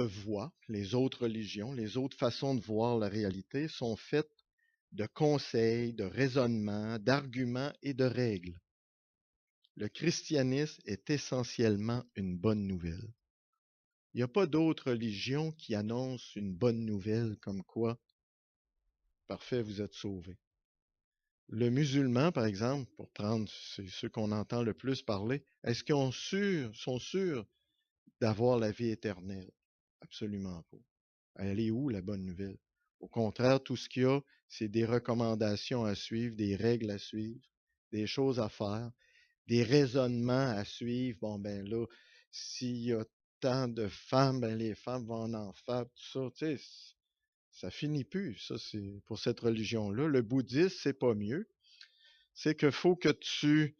voies, les autres religions, les autres façons de voir la réalité sont faites de conseils, de raisonnements, d'arguments et de règles. Le christianisme est essentiellement une bonne nouvelle. Il n'y a pas d'autre religion qui annonce une bonne nouvelle comme quoi, parfait, vous êtes sauvés. Le musulman, par exemple, pour prendre ceux qu'on entend le plus parler, est-ce qu'ils sont sûrs d'avoir la vie éternelle? Absolument pas. Elle est où la bonne nouvelle? Au contraire, tout ce qu'il y a, c'est des recommandations à suivre, des règles à suivre, des choses à faire, des raisonnements à suivre. Bon, ben là, s'il y a tant de femmes, ben les femmes vont en enfer, tout ça, tu sais, ça finit plus, ça, c'est pour cette religion-là. Le bouddhisme, c'est pas mieux. C'est qu'il faut que tu,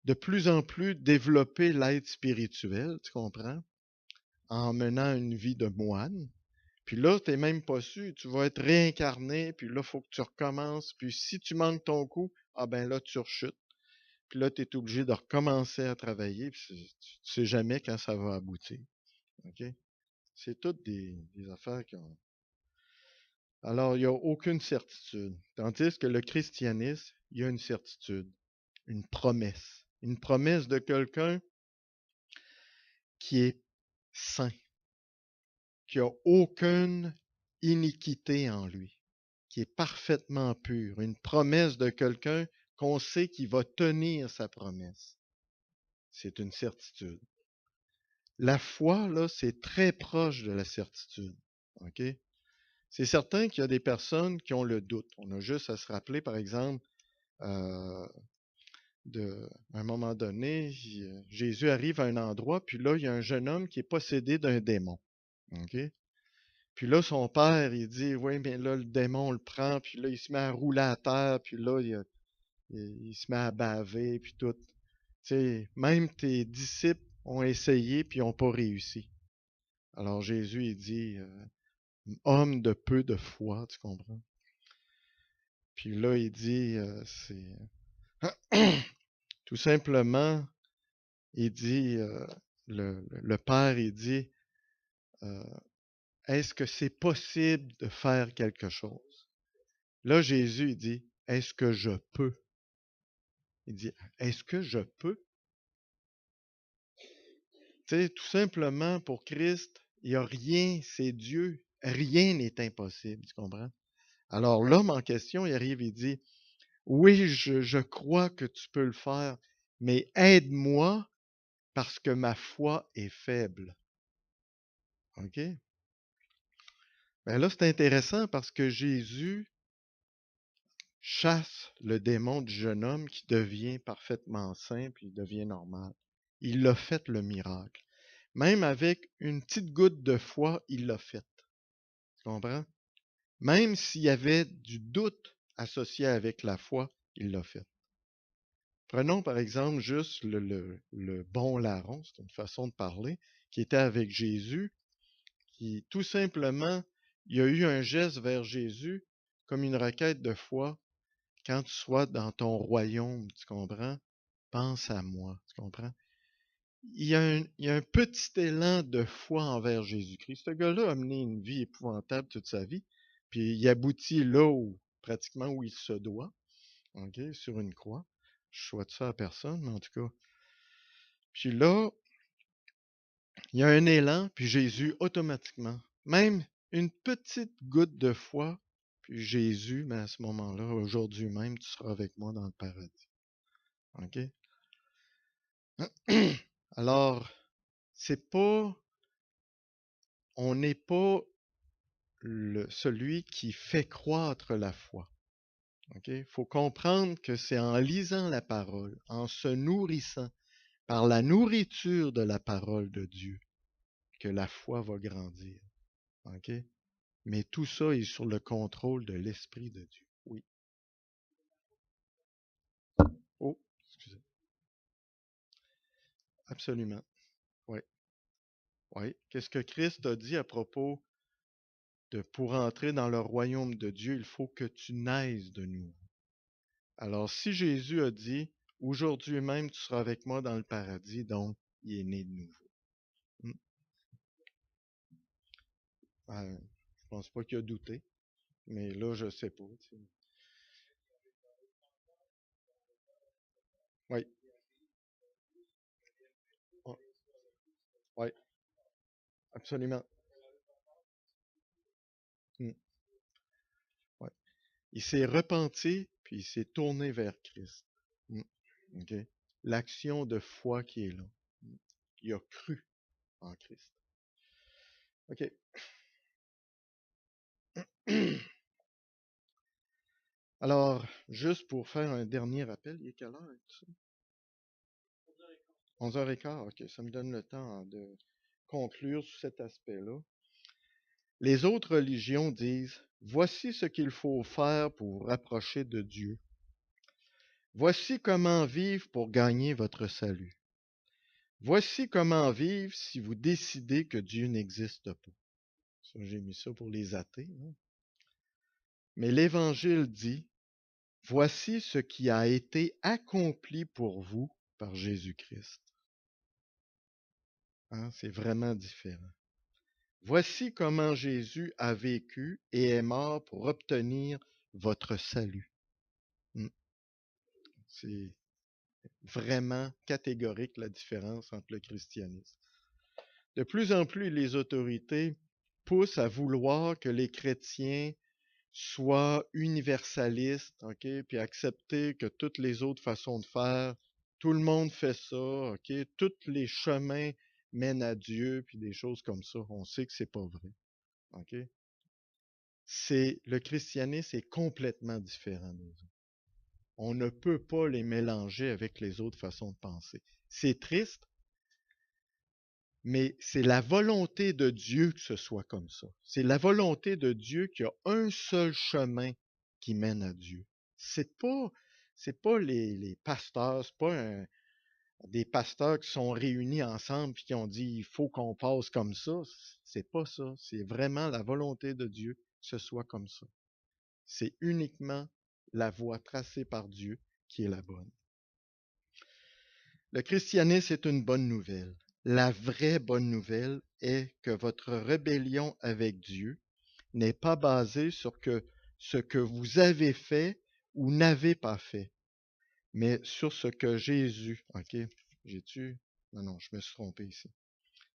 de plus en plus, développer l'être spirituel, tu comprends? En menant une vie de moine, Puis là, tu n'es même pas su, tu vas être réincarné, puis là, il faut que tu recommences. Puis si tu manques ton coup, ah ben là, tu rechutes. Puis là, tu es obligé de recommencer à travailler, puis tu ne sais jamais quand ça va aboutir. OK? C'est toutes des affaires qui ont... Alors, il n'y a aucune certitude. Tandis que le christianisme, il y a une certitude, une promesse. Une promesse de quelqu'un qui est saint, qui n'a aucune iniquité en lui, qui est parfaitement pur. Une promesse de quelqu'un qu'on sait qu'il va tenir sa promesse. C'est une certitude. La foi, là, c'est très proche de la certitude. OK? C'est certain qu'il y a des personnes qui ont le doute. On a juste à se rappeler, par exemple, à un moment donné, Jésus arrive à un endroit, puis là, il y a un jeune homme qui est possédé d'un démon. OK? Puis là, son père, il dit, oui, mais là, le démon, on le prend, puis là, il se met à rouler à terre, puis là, il se met à baver, puis tout. Tu sais, même tes disciples ont essayé, puis n'ont pas réussi. Alors Jésus, il dit, homme de peu de foi, tu comprends? Puis là, il dit, c'est tout simplement, il dit, le Père, il dit, euh, est-ce que c'est possible de faire quelque chose? Là, Jésus, il dit, est-ce que je peux? Il dit, est-ce que je peux? Tu sais, tout simplement, pour Christ, il n'y a rien, c'est Dieu. Rien n'est impossible, tu comprends? Alors l'homme en question, il arrive, il dit, oui, je crois que tu peux le faire, mais aide-moi parce que ma foi est faible. OK? Ben là, c'est intéressant parce que Jésus chasse le démon du jeune homme qui devient parfaitement sain puis il devient normal. Il a fait le miracle. Même avec une petite goutte de foi, il l'a fait. Tu comprends? Même s'il y avait du doute associé avec la foi, il l'a fait. Prenons par exemple juste le bon larron, c'est une façon de parler, qui était avec Jésus, qui tout simplement, il y a eu un geste vers Jésus comme une requête de foi. Quand tu sois dans ton royaume, tu comprends? Pense à moi, tu comprends? Il y a un petit élan de foi envers Jésus-Christ. Ce gars-là a mené une vie épouvantable toute sa vie, puis il aboutit là où, pratiquement où il se doit, OK, sur une croix. Je souhaite ça à personne, mais en tout cas. Puis là, il y a un élan, puis Jésus, automatiquement, même une petite goutte de foi, puis Jésus, mais à ce moment-là, aujourd'hui même, tu seras avec moi dans le paradis. OK? Alors, c'est pas, on n'est pas celui qui fait croître la foi. OK? Il faut comprendre que c'est en lisant la parole, en se nourrissant par la nourriture de la parole de Dieu, que la foi va grandir. OK? Mais tout ça est sur le contrôle de l'Esprit de Dieu. Oui. Oh, excusez. Absolument. Oui. Oui. Qu'est-ce que Christ a dit à propos de pour entrer dans le royaume de Dieu, il faut que tu naisses de nouveau. Alors, si Jésus a dit, aujourd'hui même, tu seras avec moi dans le paradis, donc il est né de nouveau. Hmm. Je pense pas qu'il a douté, mais là, je sais pas. Tu sais. Oui. Oh, oui, absolument. Hmm. Ouais. Il s'est repenti, puis il s'est tourné vers Christ. Hmm. OK? L'action de foi qui est là. Hmm. Il a cru en Christ. OK. Alors, juste pour faire un dernier rappel, il est quelle heure? 11h15, ok, ça me donne le temps de conclure sur cet aspect-là. Les autres religions disent, voici ce qu'il faut faire pour vous rapprocher de Dieu. Voici comment vivre pour gagner votre salut. Voici comment vivre si vous décidez que Dieu n'existe pas. Ça, j'ai mis ça pour les athées, hein. Mais l'Évangile dit, voici ce qui a été accompli pour vous par Jésus-Christ. Hein, c'est vraiment différent. Voici comment Jésus a vécu et est mort pour obtenir votre salut. C'est vraiment catégorique la différence entre le christianisme. De plus en plus, les autorités poussent à vouloir que les chrétiens soient universalistes, OK, puis accepter que toutes les autres façons de faire, tout le monde fait ça, OK, tous les chemins mènent à Dieu, puis des choses comme ça. On sait que c'est pas vrai, OK? Le christianisme est complètement différent des autres. On ne peut pas les mélanger avec les autres façons de penser. C'est triste, mais c'est la volonté de Dieu que ce soit comme ça. C'est la volonté de Dieu qu'il y a un seul chemin qui mène à Dieu. C'est pas les pasteurs, c'est pas des pasteurs qui sont réunis ensemble et qui ont dit il faut qu'on passe comme ça. C'est pas ça. C'est vraiment la volonté de Dieu que ce soit comme ça. C'est uniquement la voie tracée par Dieu qui est la bonne. Le christianisme est une bonne nouvelle. La vraie bonne nouvelle est que votre rébellion avec Dieu n'est pas basée sur ce que vous avez fait ou n'avez pas fait, mais sur ce que Jésus. OK, j'ai-tu. Non, je me suis trompé ici.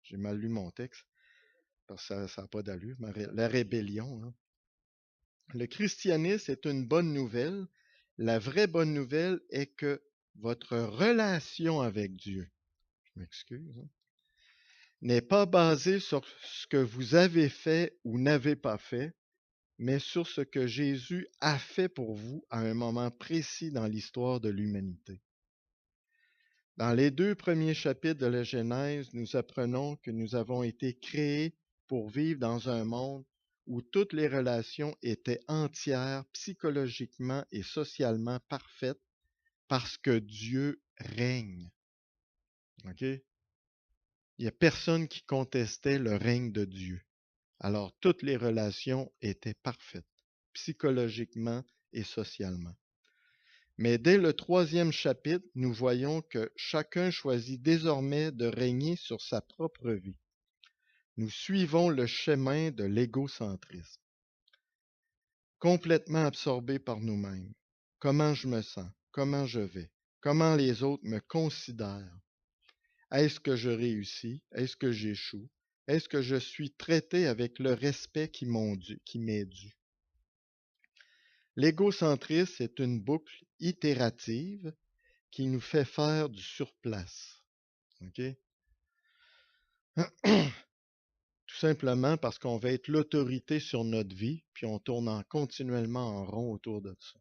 J'ai mal lu mon texte parce que ça n'a pas d'allure. La rébellion, hein. Le christianisme est une bonne nouvelle. La vraie bonne nouvelle est que votre relation avec Dieu, je m'excuse, hein, n'est pas basée sur ce que vous avez fait ou n'avez pas fait, mais sur ce que Jésus a fait pour vous à un moment précis dans l'histoire de l'humanité. Dans les 2 premiers chapitres de la Genèse, nous apprenons que nous avons été créés pour vivre dans un monde où toutes les relations étaient entières, psychologiquement et socialement parfaites, parce que Dieu règne. OK? Il n'y a personne qui contestait le règne de Dieu. Alors, toutes les relations étaient parfaites, psychologiquement et socialement. Mais dès le 3e chapitre, nous voyons que chacun choisit désormais de régner sur sa propre vie. Nous suivons le chemin de l'égocentrisme, complètement absorbés par nous-mêmes. Comment je me sens? Comment je vais? Comment les autres me considèrent? Est-ce que je réussis? Est-ce que j'échoue? Est-ce que je suis traité avec le respect qui m'est dû? L'égocentrisme est une boucle itérative qui nous fait faire du surplace. OK? Tout simplement parce qu'on va être l'autorité sur notre vie, puis on tourne continuellement en rond autour de ça.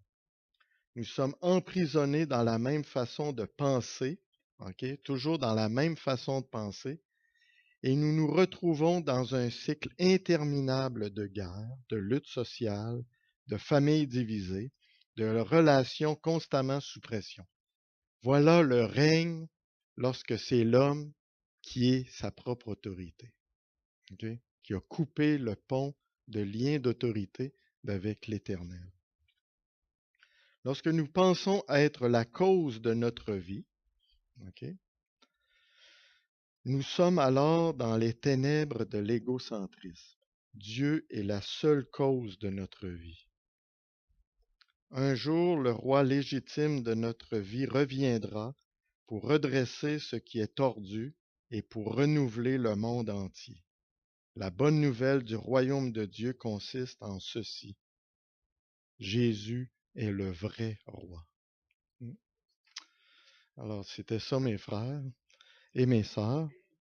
Nous sommes emprisonnés dans la même façon de penser, OK? Toujours dans la même façon de penser, et nous nous retrouvons dans un cycle interminable de guerre, de lutte sociale, de familles divisées, de relations constamment sous pression. Voilà le règne lorsque c'est l'homme qui est sa propre autorité, okay? Qui a coupé le pont de lien d'autorité avec l'Éternel. Lorsque nous pensons être la cause de notre vie, okay, nous sommes alors dans les ténèbres de l'égocentrisme. Dieu est la seule cause de notre vie. Un jour, le roi légitime de notre vie reviendra pour redresser ce qui est tordu et pour renouveler le monde entier. La bonne nouvelle du royaume de Dieu consiste en ceci. Jésus est le vrai roi. Alors, c'était ça, mes frères et mes sœurs.